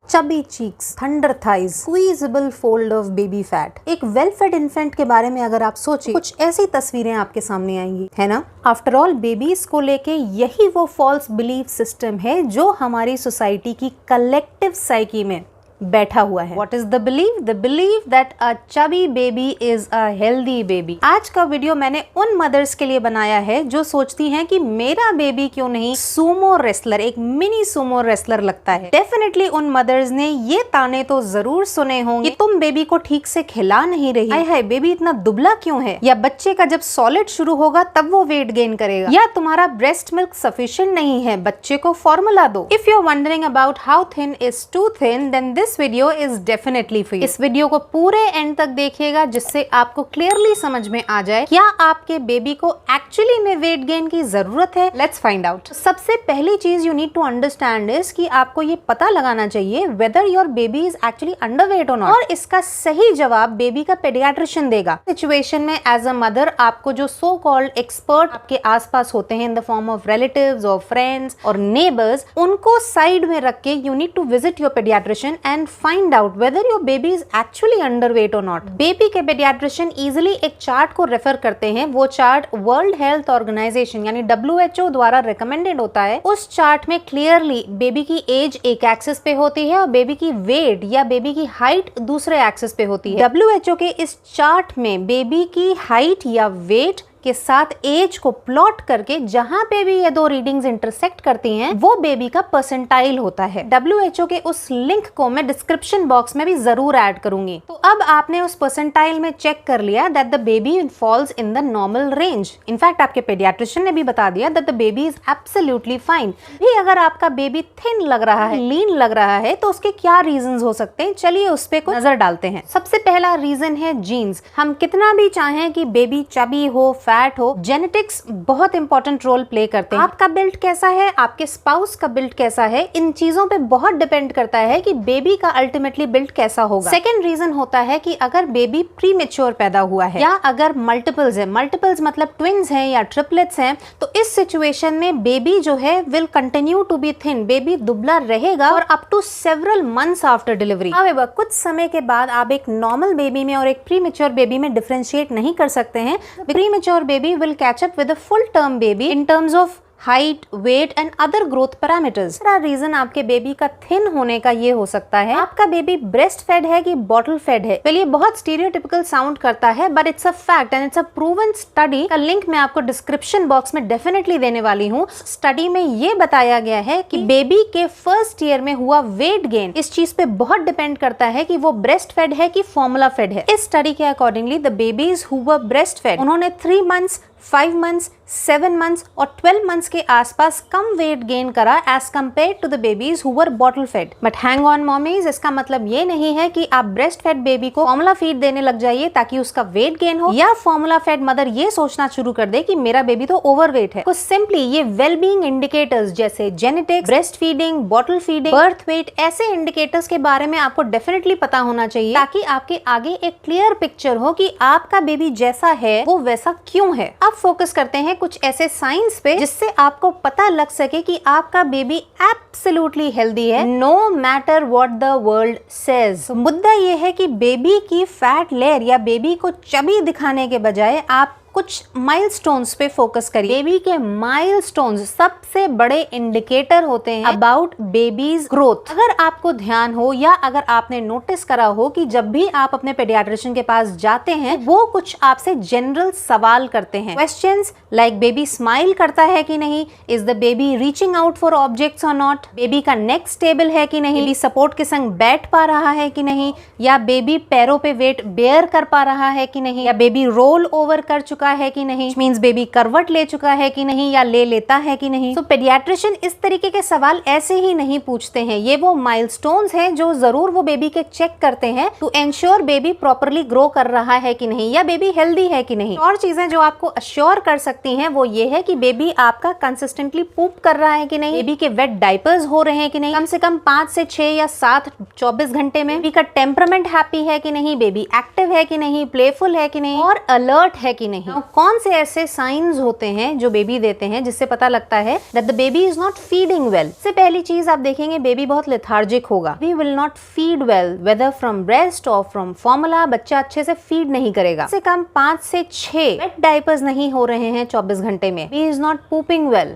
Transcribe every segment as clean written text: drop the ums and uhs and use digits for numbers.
Chubby cheeks, thunder thighs, squeezable fold of baby fat. एक well fed infant के बारे में अगर आप सोचिए, कुछ ऐसी तस्वीरें आपके सामने आएंगी, है ना। आफ्टर ऑल बेबीज को लेके यही वो फॉल्स बिलीफ सिस्टम है जो हमारी सोसाइटी की कलेक्टिव साइकी में बैठा हुआ है। What is the belief? The belief that a chubby baby is a healthy baby। आज का वीडियो मैंने उन मदर्स के लिए बनाया है जो सोचती हैं कि मेरा बेबी क्यों नहीं सूमो रेसलर, एक मिनी सूमो रेसलर लगता है। डेफिनेटली उन मदर्स ने ये ताने तो जरूर सुने होंगे कि तुम बेबी को ठीक से खिला नहीं रही, हाय हाय बेबी इतना दुबला क्यों है, या बच्चे का जब सॉलिड शुरू होगा तब वो वेट गेन करेगा, या तुम्हारा ब्रेस्ट मिल्क सफिशिएंट नहीं है, बच्चे को फॉर्मूला दो। If you are wondering about how thin is too thin, then this video is definitely for you. इस वीडियो को पूरे एंड तक देखिएगा जिससे आपको क्लियरली समझ में आ जाए क्या आपके बेबी को एक्चुअली में वेट गेन की जरूरत है। Let's find out. सबसे पहली चीज you need to understand is कि आपको ये पता लगाना चाहिए whether your baby is actually underweight और नॉट, और इसका सही जवाब बेबी का पेडियाट्रिशियन देगा। सिचुएशन में एज अ मदर आपको जो सो कॉल्ड एक्सपर्ट आपके आसपास होते हैं in the form of relatives और फ्रेंड्स और नेबर्स, उनको साइड में रख के you need to visit your paediatrician and find out whether your baby is actually underweight or not। Baby के पेडियाट्रिशियन इजीली एक चार्ट को रेफर करते हैं। वो चार्ट वर्ल्ड हेल्थ ऑर्गेनाइजेशन यानी WHO द्वारा रिकमेंडेड होता है। उस चार्ट में क्लियरली बेबी की एज एक एक्सिस पे होती है और बेबी की वेट या बेबी की हाइट दूसरे एक्सिस पे होती है। WHO के इस चार्ट में बेबी की हाइट या वेट के साथ एज को प्लॉट करके जहां पे भी ये दो रीडिंग्स इंटरसेक्ट करती हैं वो बेबी का परसेंटाइल होता है। WHO के उस लिंक को मैं डिस्क्रिप्शन बॉक्स में भी जरूर ऐड करूंगी। तो अब आपने उस परसेंटाइल में चेक कर लिया that the baby falls in the normal range. In fact आपके पेडियाट्रिशियन ने भी बता दिया that the baby is absolutely fine. भी अगर आपका बेबी थिन लग रहा है, लीन लग रहा है, तो उसके क्या रीजंस हो सकते हैं, चलिए उस पे कुछ नजर डालते हैं। सबसे पहला रीजन है जीन्स। हम कितना भी चाहें कि बेबी चबी हो, फैट हो, जेनेटिक्स बहुत इंपॉर्टेंट रोल प्ले करते हैं। आपका बिल्ड कैसा है, आपके स्पाउस का बिल्ड कैसा है, इन चीजों पे बहुत डिपेंड करता है कि बेबी का अल्टीमेटली बिल्ड कैसा होगा। सेकंड रीजन होता है कि अगर बेबी प्री मेच्योर पैदा हुआ है या अगर मल्टीपल्स है, मल्टीपल्स मतलब ट्विंस हैं या ट्रिपलेट्स हैं, तो इस सिचुएशन में बेबी जो है will continue to be thin, baby दुबला रहेगा और up to several months after delivery. However कुछ समय के बाद आप एक नॉर्मल बेबी में और एक प्री मेच्योर बेबी में डिफरेंशिएट नहीं कर सकते हैं। Pre mature baby will catch up with a full-term baby in terms of height, weight and other growth parameters. दूसरा रीजन आपके बेबी का थिन होने का ये हो सकता है आपका बेबी ब्रेस्ट फेड है कि बॉटल फेड है। पहले बहुत स्टीरियोटिपिकल साउंड करता है but it's a fact and it's a proven study का लिंक मैं आपको डिस्क्रिप्शन बॉक्स में डेफिनेटली देने वाली हूँ। स्टडी में ये बताया गया है कि बेबी के फर्स्ट ईयर में हुआ वेट गेन इस चीज पे बहुत डिपेंड करता है कि वो ब्रेस्ट फेड है कि फॉर्मूला फेड है। इस स्टडी के accordingly the babies who were breastfed, उन्होंने 3 मंथ्स 5 मंथ्स 7 मंथ्स और 12 मंथ्स के आसपास कम वेट गेन करा as compared to the babies who were bottle fed. But hang on mommies, इसका मतलब ये नहीं है कि आप ब्रेस्ट फेड बेबी को फॉर्मूला फीड देने लग जाइए ताकि उसका वेट गेन हो, या फॉर्मूला फेड मदर ये सोचना शुरू कर दे कि मेरा बेबी तो ओवरवेट है। कुछ सिंपली ये वेलबींग इंडिकेटर्स जैसे genetics, breast feeding, bottle feeding, birth weight, ऐसे इंडिकेटर्स के बारे में आपको डेफिनेटली पता होना चाहिए ताकि आपके आगे एक क्लियर पिक्चर हो कि आपका बेबी जैसा है वो वैसा क्यों है। अब फोकस करते हैं कुछ ऐसे साइंस पे जिससे आपको पता लग सके कि आपका बेबी एब्सोल्युटली हेल्दी है, no matter what the world says. मुद्दा ये है कि बेबी की फैट लेयर या बेबी को चबी दिखाने के बजाय आप कुछ माइलस्टोन्स पे फोकस करिए। बेबी के माइलस्टोन्स सबसे बड़े इंडिकेटर होते हैं अबाउट बेबीज ग्रोथ। अगर आपको ध्यान हो या अगर आपने नोटिस करा हो कि जब भी आप अपने पेडियाट्रिशियन के पास जाते हैं वो कुछ आपसे जनरल सवाल करते हैं, क्वेश्चंस लाइक बेबी स्माइल करता है कि नहीं, is the baby reaching out for objects और नॉट, बेबी का नेक स्टेबल है कि नहीं, बेबी सपोर्ट के संग बैठ पा रहा है कि नहीं, या बेबी पैरों पे वेट बेयर कर पा रहा है कि नहीं, या बेबी रोल ओवर कर चुका है कि नहीं, मींस बेबी करवट ले चुका है कि नहीं या ले लेता है कि नहीं। तो पेडियाट्रिशियन इस तरीके के सवाल ऐसे ही नहीं पूछते हैं, ये वो माइलस्टोन्स हैं जो जरूर वो बेबी के चेक करते हैं to ensure baby properly grow कर रहा है कि नहीं या बेबी हेल्दी है कि नहीं। और चीजें जो आपको अश्योर कर सकती हैं वो ये है कि बेबी आपका कंसिस्टेंटली पूप कर रहा है कि नहीं, बेबी के वेट डाइपर्स हो रहे हैं कि नहीं, कम से कम 5 से 6 या 7 24 घंटे में, बेबी का टेम्परामेंट हैप्पी है कि नहीं, बेबी एक्टिव है कि नहीं, प्लेफुल है कि नहीं और अलर्ट है कि नहीं। नहीं। कौन से ऐसे साइंस होते हैं जो बेबी देते हैं जिससे पता लगता है that the baby is not feeding well? सबसे पहली चीज आप देखेंगे बेबी बहुत लेथार्जिक होगा, we will not feed well, whether from breast और फ्रॉम फॉर्मूला। बच्चा अच्छे से फीड नहीं करेगा, कम से कम 5 से 6 वेट डायपर्स नहीं हो रहे हैं 24 घंटे में, he is not pooping well.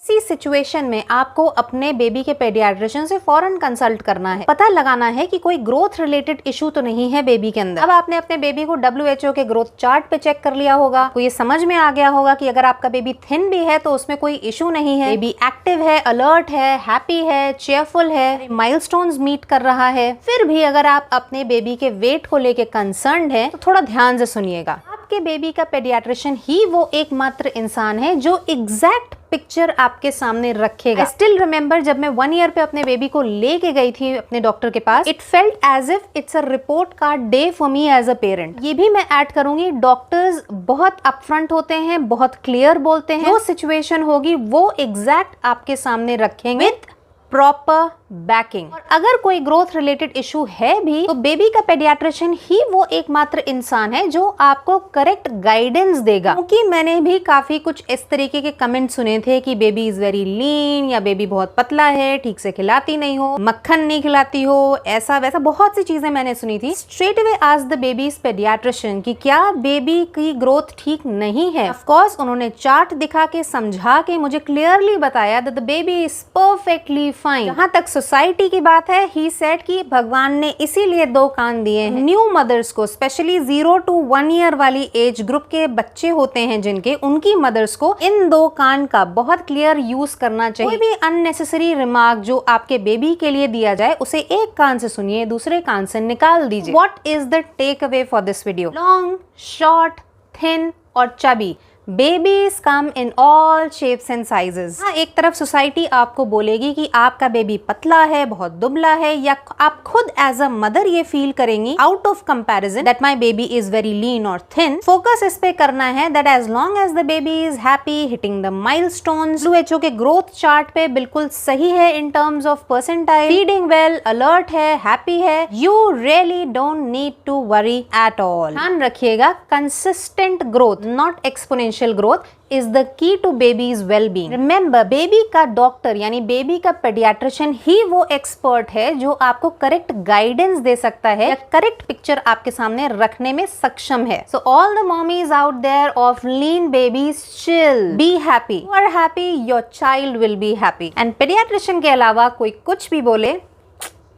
इसी सिचुएशन में आपको अपने बेबी के पेडियाट्रिशियन से फौरन कंसल्ट करना है, पता लगाना है कि कोई ग्रोथ रिलेटेड इशू तो नहीं है बेबी के अंदर। अब आपने अपने बेबी को WHO के ग्रोथ चार्ट पे चेक कर लिया होगा, तो ये समझ में आ गया होगा कि अगर आपका बेबी थिन भी है तो उसमें कोई इशू नहीं है, बेबी एक्टिव है, अलर्ट है, हैप्पी है, चेयरफुल है, माइलस्टोन्स मीट कर रहा है। फिर भी अगर आप अपने बेबी के वेट को लेके कंसर्न्ड है तो थोड़ा ध्यान से सुनिएगा। आपके बेबी का पेडियाट्रिशियन ही वो एकमात्र इंसान है जो एग्जैक्ट पिक्चर आपके सामने रखेगा। स्टिल रिमेम्बर जब मैं 1 ईयर पे अपने बेबी को लेके गई थी अपने डॉक्टर के पास, it felt as if it's a report card day for me as a parent. ये भी मैं ऐड करूंगी, डॉक्टर्स बहुत अपफ्रंट होते हैं, बहुत क्लियर बोलते हैं, जो सिचुएशन होगी वो एग्जैक्ट आपके सामने रखेंगे विद प्रॉपर बैकिंग। और अगर कोई ग्रोथ रिलेटेड इशू है भी तो बेबी का पेडियाट्रिशियन ही वो एकमात्र इंसान है जो आपको करेक्ट गाइडेंस देगा। क्योंकि मैंने भी काफी कुछ इस तरीके के कमेंट सुने थे कि बेबी इज वेरी लीन, या बेबी बहुत पतला है, ठीक से खिलाती नहीं हो, मक्खन नहीं खिलाती हो, ऐसा वैसा बहुत सी चीजें मैंने सुनी थी। Straight away ask the babies paediatrician कि क्या बेबी की ग्रोथ ठीक नहीं है। ऑफ कोर्स उन्होंने चार्ट दिखा के समझा के मुझे क्लियरली बताया that the baby is perfectly fine. जहां तक सोसाइटी की बात है, ही सेड कि भगवान ने इसीलिए 2 कान दिए हैं। न्यू मदर्स को, स्पेशली 0 to 1 ईयर वाली एज ग्रुप के बच्चे होते हैं जिनके, उनकी मदर्स को इन 2 कान का बहुत क्लियर यूज करना चाहिए। कोई भी अननेसेसरी रिमार्क जो आपके बेबी के लिए दिया जाए उसे एक कान से सुनिए, दूसरे कान से निकाल दीजिए। What is the takeaway for this video? Long, short, thin और chubby babies come in all shapes and sizes. हाँ, एक तरफ सोसाइटी आपको बोलेगी कि आपका बेबी पतला है, बहुत दुबला है, या आप खुद एज अ मदर ये फील करेंगी out of comparison that my baby is very lean और थिन। फोकस इस पे करना है that as long as the baby is happy, hitting the milestones, WHO के ग्रोथ चार्ट पे बिल्कुल सही है in terms of percentile, feeding well, alert है, हैप्पी है, you really don't need to worry at all. ध्यान रखिएगा, consistent growth not exponential growth is the key to baby's well-being. Remember, baby का doctor यानी बेबी का paediatrician ही वो expert है जो आपको करेक्ट गाइडेंस दे सकता है या करेक्ट पिक्चर आपके सामने रखने में सक्षम है। So all the mommies out there of lean babies, chill, be happy. You are happy, your child will be happy. And paediatrician के अलावा कोई कुछ भी बोले,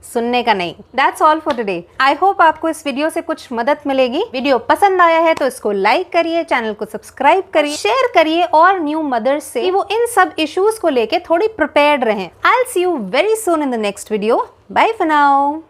सुनने का नहीं। That's all for today. I hope आपको इस वीडियो से कुछ मदद मिलेगी। वीडियो पसंद आया है तो इसको लाइक करिए, चैनल को सब्सक्राइब करिए, शेयर करिए और न्यू मदर्स से कि वो इन सब इश्यूज को लेके थोड़ी प्रिपेयर्ड रहें। I'll see you very soon in the next video. Bye for now.